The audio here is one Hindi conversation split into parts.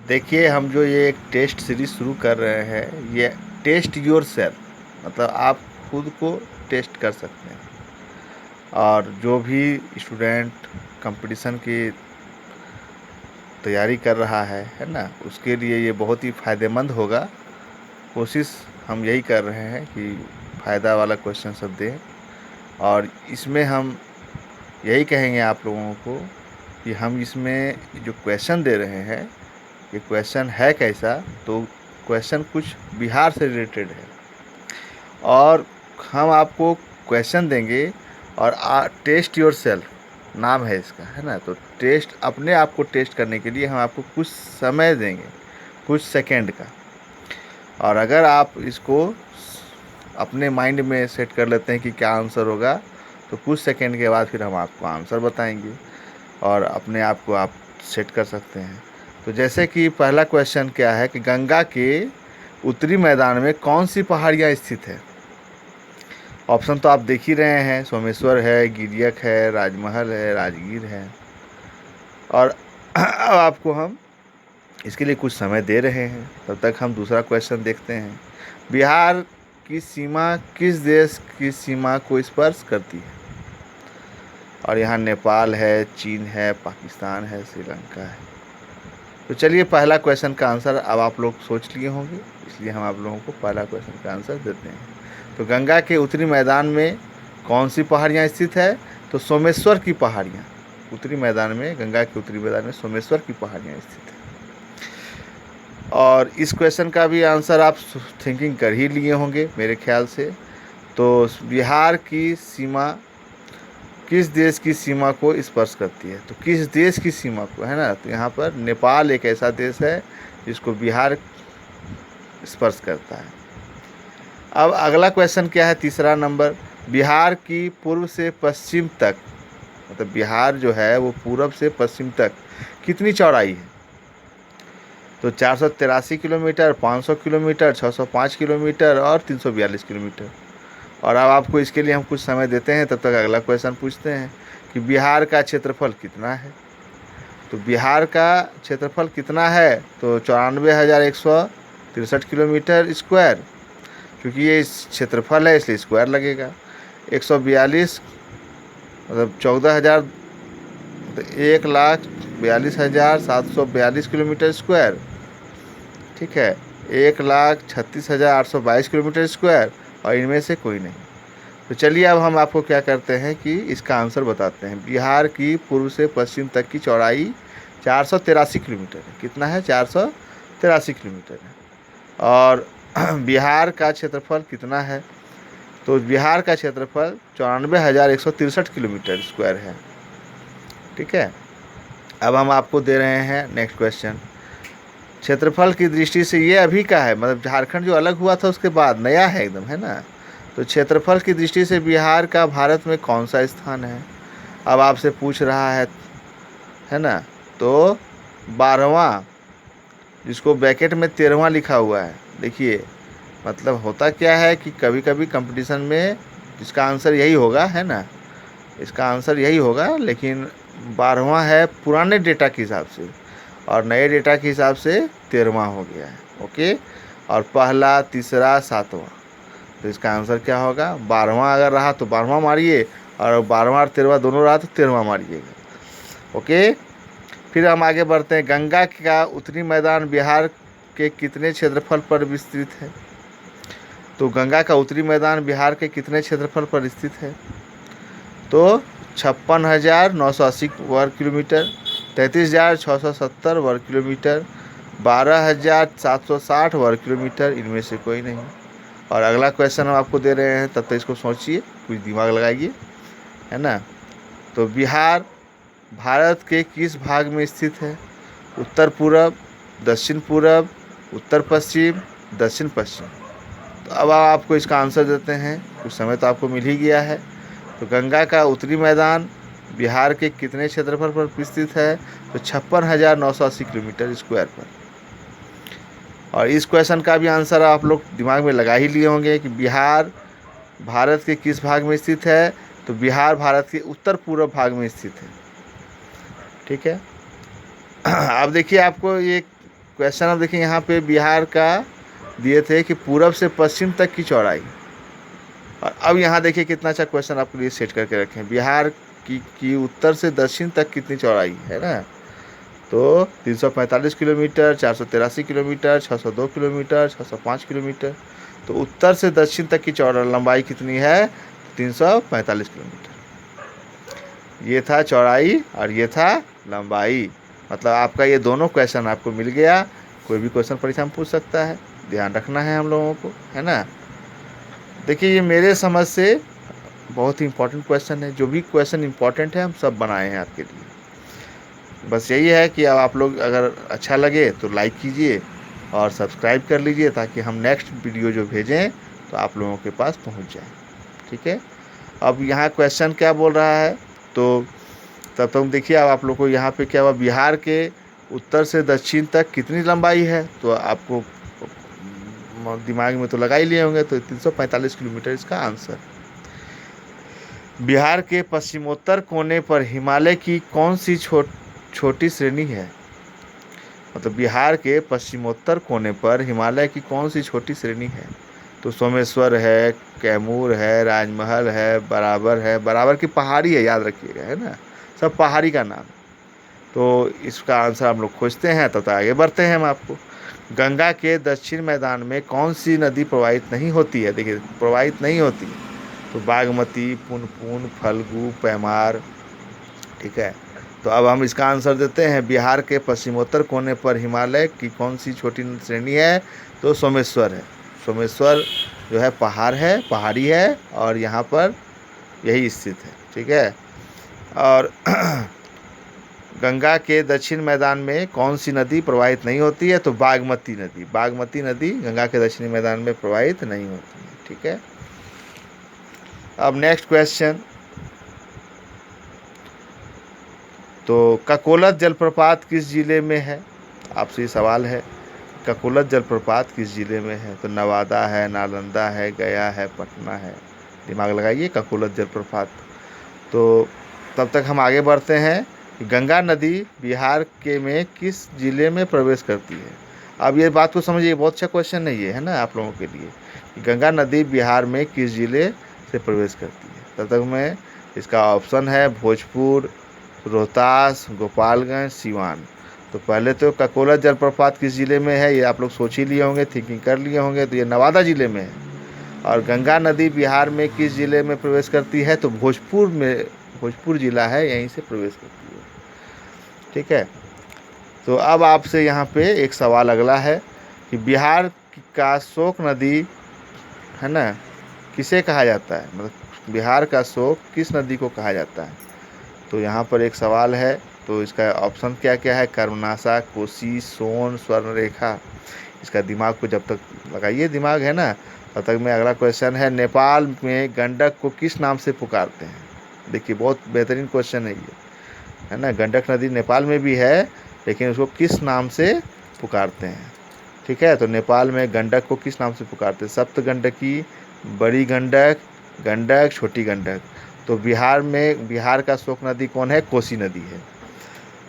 देखिए, हम जो ये एक टेस्ट सीरीज शुरू कर रहे हैं, ये टेस्ट योर सेल्फ, मतलब आप खुद को टेस्ट कर सकते हैं। और जो भी स्टूडेंट कंपटीशन की तैयारी कर रहा है ना, उसके लिए ये बहुत ही फ़ायदेमंद होगा। कोशिश हम यही कर रहे हैं कि फ़ायदा वाला क्वेश्चन सब दें। और इसमें हम यही कहेंगे आप लोगों को कि हम इसमें जो क्वेश्चन दे रहे हैं, ये क्वेश्चन है कैसा, तो क्वेश्चन कुछ बिहार से रिलेटेड है। और हम आपको क्वेश्चन देंगे और टेस्ट योर सेल्फ नाम है इसका, है ना। तो टेस्ट, अपने आप को टेस्ट करने के लिए हम आपको कुछ समय देंगे, कुछ सेकंड का। और अगर आप इसको अपने माइंड में सेट कर लेते हैं कि क्या आंसर होगा, तो कुछ सेकंड के बाद फिर हम आपको आंसर बताएंगे और अपने आप को आप सेट कर सकते हैं। तो जैसे कि पहला क्वेश्चन क्या है कि गंगा के उत्तरी मैदान में कौन सी पहाड़ियाँ स्थित है। ऑप्शन तो आप देख ही रहे हैं, सोमेश्वर है, गिरियक है, राजमहल है, राजगीर है। और अब आपको हम इसके लिए कुछ समय दे रहे हैं, तब तक हम दूसरा क्वेश्चन देखते हैं। बिहार की सीमा किस देश की सीमा को स्पर्श करती है। और यहाँ नेपाल है, चीन है, पाकिस्तान है, श्रीलंका है। तो चलिए, पहला क्वेश्चन का आंसर अब आप लोग सोच लिए होंगे, इसलिए हम आप लोगों को पहला क्वेश्चन का आंसर देते हैं। तो गंगा के उत्तरी मैदान में कौन सी पहाड़ियाँ स्थित है, तो सोमेश्वर की पहाड़ियाँ। उत्तरी मैदान में, गंगा के उत्तरी मैदान में सोमेश्वर की पहाड़ियाँ स्थित है। और इस क्वेश्चन का भी आंसर आप थिंकिंग कर ही लिए होंगे मेरे ख्याल से। तो बिहार की सीमा किस देश की सीमा को स्पर्श करती है, तो किस देश की सीमा को, है ना। तो यहाँ पर नेपाल एक ऐसा देश है जिसको बिहार स्पर्श करता है। अब अगला क्वेश्चन क्या है, तीसरा नंबर। बिहार की पूर्व से पश्चिम तक, मतलब बिहार जो है वो पूर्व से पश्चिम तक कितनी चौड़ाई है। तो 483 किलोमीटर, 500 किलोमीटर, 605 किलोमीटर और 342 किलोमीटर। और अब आपको इसके लिए हम कुछ समय देते हैं, तब तक अगला क्वेश्चन पूछते हैं कि बिहार का क्षेत्रफल कितना है। तो बिहार का क्षेत्रफल कितना है, तो 94,163 किलोमीटर स्क्वायर। क्योंकि ये इस क्षेत्रफल है इसलिए स्क्वायर लगेगा। 142 मतलब 14,000, मतलब 1,42,742 किलोमीटर स्क्वायर। ठीक है, 1,36,822 किलोमीटर स्क्वायर। और इनमें से कोई नहीं। तो चलिए, अब हम आपको क्या करते हैं कि इसका आंसर बताते हैं। बिहार की पूर्व से पश्चिम तक की चौड़ाई 483 किलोमीटर है। कितना है, 483 किलोमीटर है। और बिहार का क्षेत्रफल कितना है, तो बिहार का क्षेत्रफल 94,163 किलोमीटर स्क्वायर है। ठीक है, अब हम आपको दे रहे हैं नेक्स्ट क्वेश्चन। क्षेत्रफल की दृष्टि से ये अभी का है, मतलब झारखंड जो अलग हुआ था उसके बाद नया है एकदम, है ना। तो क्षेत्रफल की दृष्टि से बिहार का भारत में कौन सा स्थान है, अब आपसे पूछ रहा है ना। तो 12वां, जिसको ब्रैकेट में 13वां लिखा हुआ है। देखिए, मतलब होता क्या है कि कभी कभी कंपटीशन में इसका आंसर यही होगा, है ना, इसका आंसर यही होगा। लेकिन 12वां है पुराने डेटा के हिसाब से, और नए डेटा के हिसाब से 13वां हो गया है। ओके, और पहला, तीसरा, 7वां। तो इसका आंसर क्या होगा, 12वां अगर रहा तो 12वां मारिए, और 12वां और 13वां दोनों रहा तो 13वां मारिएगा। ओके, फिर हम आगे बढ़ते हैं। गंगा का उत्तरी मैदान बिहार के कितने क्षेत्रफल पर विस्तृत है। तो गंगा का उत्तरी मैदान बिहार के कितने क्षेत्रफल पर स्थित है, तो 56,980 वर्ग किलोमीटर, 33,670 वर्ग किलोमीटर, 12,760 वर्ग किलोमीटर, इनमें से कोई नहीं। और अगला क्वेश्चन हम आपको दे रहे हैं, तब तक इसको सोचिए, कुछ दिमाग लगाइए, है ना। तो बिहार भारत के किस भाग में स्थित है, उत्तर पूर्व, दक्षिण पूर्व, उत्तर पश्चिम, दक्षिण पश्चिम। तो अब आपको इसका आंसर देते हैं, कुछ समय तो आपको मिल ही गया है। तो गंगा का उत्तरी मैदान बिहार के कितने क्षेत्रफल पर स्थित है, तो 56,980 किलोमीटर स्क्वायर पर। और इस क्वेश्चन का भी आंसर आप लोग दिमाग में लगा ही लिए होंगे कि बिहार भारत के किस भाग में स्थित है, तो बिहार भारत के उत्तर पूर्व भाग में स्थित है। ठीक है, अब देखिए, आपको ये क्वेश्चन आप देखिए यहाँ पे बिहार का दिए थे कि पूरब से पश्चिम तक की चौड़ाई, और अब यहाँ देखिए कितना अच्छा क्वेश्चन आपके लिए सेट करके रखे हैं। बिहार की उत्तर से दक्षिण तक कितनी चौड़ाई है ना, तो 345 किलोमीटर, 483 किलोमीटर, 602 किलोमीटर, 605 किलोमीटर। तो उत्तर से दक्षिण तक की चौड़ा लंबाई कितनी है, 345 किलोमीटर। ये था चौड़ाई और ये था लंबाई। मतलब आपका ये दोनों क्वेश्चन आपको मिल गया। कोई भी क्वेश्चन परीक्षा में पूछ सकता है, ध्यान रखना है हम लोगों को, है ना। देखिए ये मेरे समझ से बहुत ही इंपॉर्टेंट क्वेश्चन है। जो भी क्वेश्चन इंपॉर्टेंट है हम सब बनाए हैं आपके लिए। बस यही है कि अब आप लोग अगर अच्छा लगे तो लाइक कीजिए और सब्सक्राइब कर लीजिए, ताकि हम नेक्स्ट वीडियो जो भेजें तो आप लोगों के पास पहुंच जाए। ठीक है। अब यहाँ क्वेश्चन क्या बोल रहा है, तो तब तक देखिए अब आप लोग को यहाँ पे क्या हुआ, बिहार के उत्तर से दक्षिण तक कितनी लंबाई है, तो आपको दिमाग में तो लगा ही लिए होंगे। तो 345 किलोमीटर इसका आंसर। बिहार के पश्चिमोत्तर कोने पर हिमालय की कौन सी छोटी श्रेणी है। मतलब बिहार के पश्चिमोत्तर कोने पर हिमालय की कौन सी छोटी श्रेणी है, तो सोमेश्वर है, कैमूर है, राजमहल है, बराबर है। बराबर की पहाड़ी है, याद रखिएगा, है ना, सब पहाड़ी का नाम। तो इसका आंसर हम लोग खोजते हैं, तब तक आगे बढ़ते हैं हम आपको। गंगा के दक्षिण मैदान में कौन सी नदी प्रवाहित नहीं होती है। देखिए प्रवाहित नहीं होती है, तो बागमती, पुनपुन, फल्गु, पैमार। ठीक है। तो अब हम इसका आंसर देते हैं। बिहार के पश्चिमोत्तर कोने पर हिमालय की कौन सी छोटी श्रेणी है, तो सोमेश्वर है। सोमेश्वर जो है पहाड़ है, पहाड़ी है, और यहाँ पर यही स्थित है। ठीक है। और गंगा के दक्षिण मैदान में कौन सी नदी प्रवाहित नहीं होती है, तो बागमती नदी। बागमती नदी गंगा के दक्षिणी मैदान में प्रवाहित नहीं होती है। ठीक है। अब नेक्स्ट क्वेश्चन, तो ककोलत जलप्रपात किस जिले में है। आपसे ये सवाल है, ककोलत जलप्रपात किस जिले में है, तो नवादा है, नालंदा है, गया है, पटना है। दिमाग लगाइए, ककोलत जलप्रपात। तो तब तक हम आगे बढ़ते हैं। गंगा नदी बिहार के में किस जिले में प्रवेश करती है। अब ये बात को समझिए, बहुत अच्छा क्वेश्चन नहीं है ना आप लोगों के लिए। गंगा नदी बिहार में किस जिले से प्रवेश करती है। तब तक में इसका ऑप्शन है भोजपुर, रोहतास, गोपालगंज, सिवान। तो पहले तो ककोलत जलप्रपात किस ज़िले में है, ये आप लोग सोच ही लिए होंगे, थिंकिंग कर लिए होंगे। तो ये नवादा ज़िले में है। और गंगा नदी बिहार में किस ज़िले में प्रवेश करती है, तो भोजपुर में, भोजपुर ज़िला है, यहीं से प्रवेश करती है। ठीक है। तो अब आपसे यहाँ पे एक सवाल अगला है कि बिहार का शोक नदी, है ना, किसे कहा जाता है। मतलब बिहार का शोक किस नदी को कहा जाता है। तो यहाँ पर एक सवाल है, तो इसका ऑप्शन क्या क्या है, कर्मनाशा, कोसी, सोन, स्वर्णरेखा। इसका दिमाग को जब तक लगाइए, दिमाग है ना, तब तक में अगला क्वेश्चन है, नेपाल में गंडक को किस नाम से पुकारते हैं। देखिए बहुत बेहतरीन क्वेश्चन है ये, है ना। गंडक नदी नेपाल में भी है, लेकिन उसको किस नाम से पुकारते हैं। ठीक है। तो नेपाल में गंडक को किस नाम से पुकारते हैं, सप्त गंडकी, बड़ी गंडक, गंडक, छोटी गंडक। तो बिहार में, बिहार का शोक नदी कौन है, कोसी नदी है।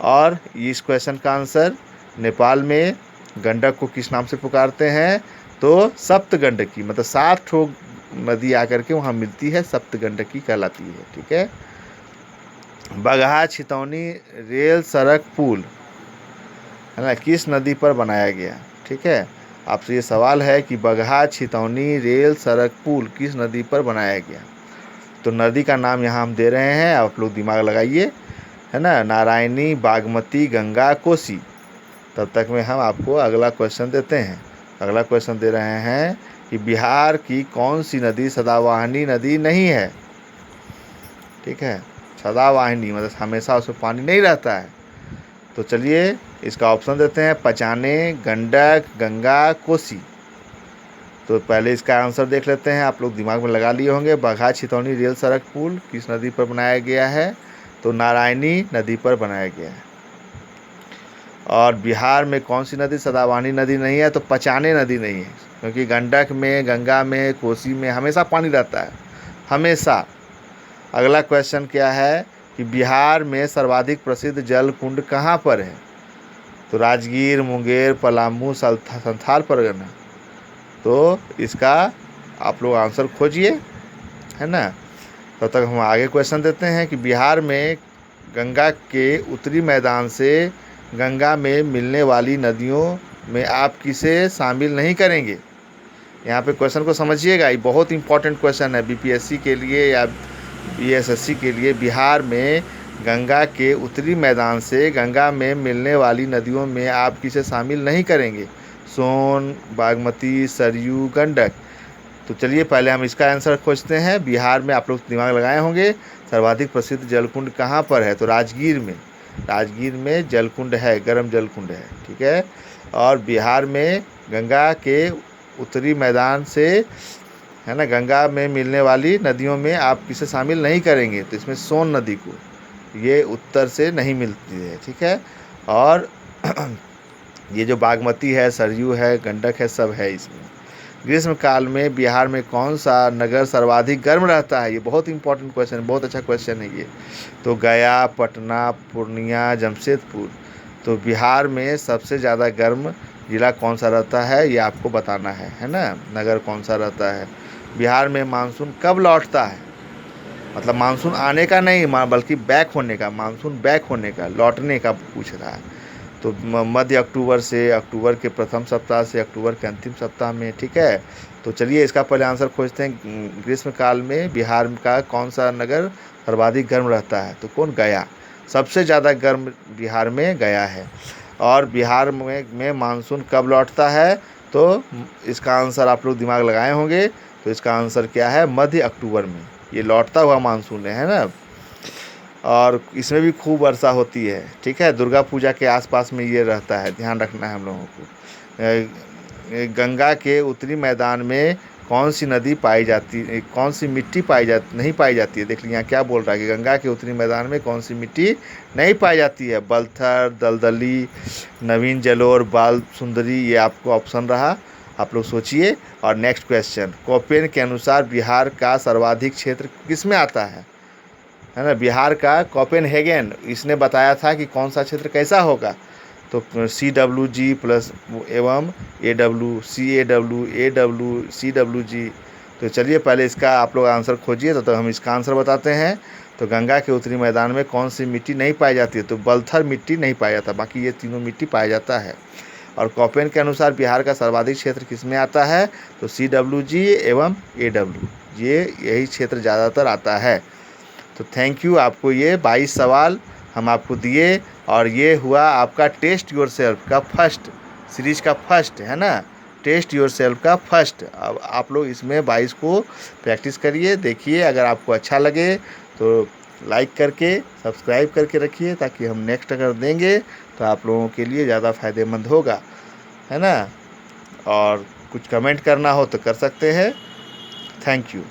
और इस क्वेश्चन का आंसर, नेपाल में गंडक को किस नाम से पुकारते हैं, तो सप्त गंडकी। मतलब 7 ठो नदी आकर के वहाँ मिलती है, सप्त गंडकी कहलाती है। ठीक है। बगहा छितौनी रेल सड़क पुल, है ना, किस नदी पर बनाया गया। ठीक है। आपसे ये सवाल है कि बगहा छितौनी रेल सड़क पुल किस नदी पर बनाया गया। तो नदी का नाम यहाँ हम दे रहे हैं, आप लोग दिमाग लगाइए, है ना, नारायणी, बागमती, गंगा, कोसी। तब तक में हम आपको अगला क्वेश्चन देते हैं। अगला क्वेश्चन दे रहे हैं कि बिहार की कौन सी नदी सदावाहिनी नदी नहीं है। ठीक है। सदावाहिनी मतलब हमेशा उसमें पानी नहीं रहता है। तो चलिए इसका ऑप्शन देते हैं, पचाने, गंडक, गंगा, कोसी। तो पहले इसका आंसर देख लेते हैं, आप लोग दिमाग में लगा लिए होंगे। बगहा छितौनी रेल सड़क पुल किस नदी पर बनाया गया है, तो नारायणी नदी पर बनाया गया है। और बिहार में कौन सी नदी सदावाहिनी नदी नहीं है, तो पचाने नदी नहीं है, क्योंकि गंडक में, गंगा में, कोसी में हमेशा पानी रहता है, हमेशा। अगला क्वेश्चन क्या है कि बिहार में सर्वाधिक प्रसिद्ध जल कुंड कहाँ पर है। तो राजगीर, मुंगेर, पलामू, संथाल परगना। तो इसका आप लोग आंसर खोजिए, है ना। तब तक हम आगे क्वेश्चन देते हैं कि बिहार में गंगा के उत्तरी मैदान से गंगा में मिलने वाली नदियों में आप किसे शामिल नहीं करेंगे। यहाँ पे क्वेश्चन को समझिएगा, ये बहुत इंपॉर्टेंट क्वेश्चन है बीपीएससी के लिए या बीएसएससी के लिए। बिहार में गंगा के उत्तरी मैदान से गंगा में मिलने वाली नदियों में आप किसे शामिल नहीं करेंगे। सोन, बागमती, सरयू, गंडक। तो चलिए पहले हम इसका आंसर खोजते हैं। बिहार में आप लोग दिमाग लगाए होंगे, सर्वाधिक प्रसिद्ध जलकुंड कहाँ पर है, तो राजगीर में। राजगीर में जलकुंड है, गर्म जलकुंड है, ठीक है। और बिहार में गंगा के उत्तरी मैदान से, है ना, गंगा में मिलने वाली नदियों में आप किसे शामिल नहीं करेंगे, तो इसमें सोन नदी को, ये उत्तर से नहीं मिलती है, ठीक है। और ये जो बागमती है, सरयू है, गंडक है, सब है इसमें। ग्रीष्म काल में बिहार में कौन सा नगर सर्वाधिक गर्म रहता है, ये बहुत इंपॉर्टेंट क्वेश्चन है, बहुत अच्छा क्वेश्चन है ये। तो गया, पटना, पूर्णिया, जमशेदपुर। तो बिहार में सबसे ज़्यादा गर्म जिला कौन सा रहता है, ये आपको बताना है ना, नगर कौन सा रहता है। बिहार में मानसून कब लौटता है, मतलब मानसून आने का नहीं बल्कि बैक होने का, मानसून बैक होने का, लौटने का पूछ रहा है। तो मध्य अक्टूबर से, अक्टूबर के प्रथम सप्ताह से अक्टूबर के अंतिम सप्ताह में, ठीक है। तो चलिए इसका पहले आंसर खोजते हैं। ग्रीष्म काल में बिहार का कौन सा नगर सर्वाधिक गर्म रहता है, तो कौन, गया। सबसे ज़्यादा गर्म बिहार में गया है। और बिहार में मानसून कब लौटता है, तो इसका आंसर आप लोग दिमाग लगाए होंगे। तो इसका आंसर क्या है, मध्य अक्टूबर में ये लौटता हुआ मानसून है ना। और इसमें भी खूब वर्षा होती है, ठीक है। दुर्गा पूजा के आसपास में ये रहता है, ध्यान रखना है हम लोगों को। गंगा के उत्तरी मैदान में कौन सी नदी पाई जाती, कौन सी मिट्टी नहीं पाई जाती है। देख लीजिए यहाँ क्या बोल रहा है कि गंगा के उत्तरी मैदान में कौन सी मिट्टी नहीं पाई जाती है। बलथर, दलदली, नवीन जलोर, बाल सुंदरी, ये आपको ऑप्शन रहा, आप लोग सोचिए। और नेक्स्ट क्वेश्चन, कोपेन के अनुसार बिहार का सर्वाधिक क्षेत्र किस में आता है ना। बिहार का कोपेनहेगन, इसने बताया था कि कौन सा क्षेत्र कैसा होगा। तो CWG प्लस एवं CWG। तो चलिए पहले इसका आप लोग आंसर खोजिए, तो हम इसका आंसर बताते हैं। तो गंगा के उत्तरी मैदान में कौन सी मिट्टी नहीं पाई जाती है, तो बलथर मिट्टी नहीं पाया जाता, बाकी ये तीनों मिट्टी पाया जाता है। और कोपेन के अनुसार बिहार का सर्वाधिक क्षेत्र किस में आता है, तो CWG एवं AW, यही क्षेत्र ज़्यादातर आता है। तो थैंक यू, आपको ये 22 सवाल हम आपको दिए, और ये हुआ आपका टेस्ट योरसेल्फ का फर्स्ट, सीरीज का फर्स्ट, है ना, टेस्ट योरसेल्फ का फर्स्ट। अब आप लोग इसमें 22 को प्रैक्टिस करिए, देखिए। अगर आपको अच्छा लगे तो लाइक करके सब्सक्राइब करके रखिए, ताकि हम नेक्स्ट अगर देंगे तो आप लोगों के लिए ज़्यादा फ़ायदेमंद होगा, है ना। और कुछ कमेंट करना हो तो कर सकते हैं। Thank you.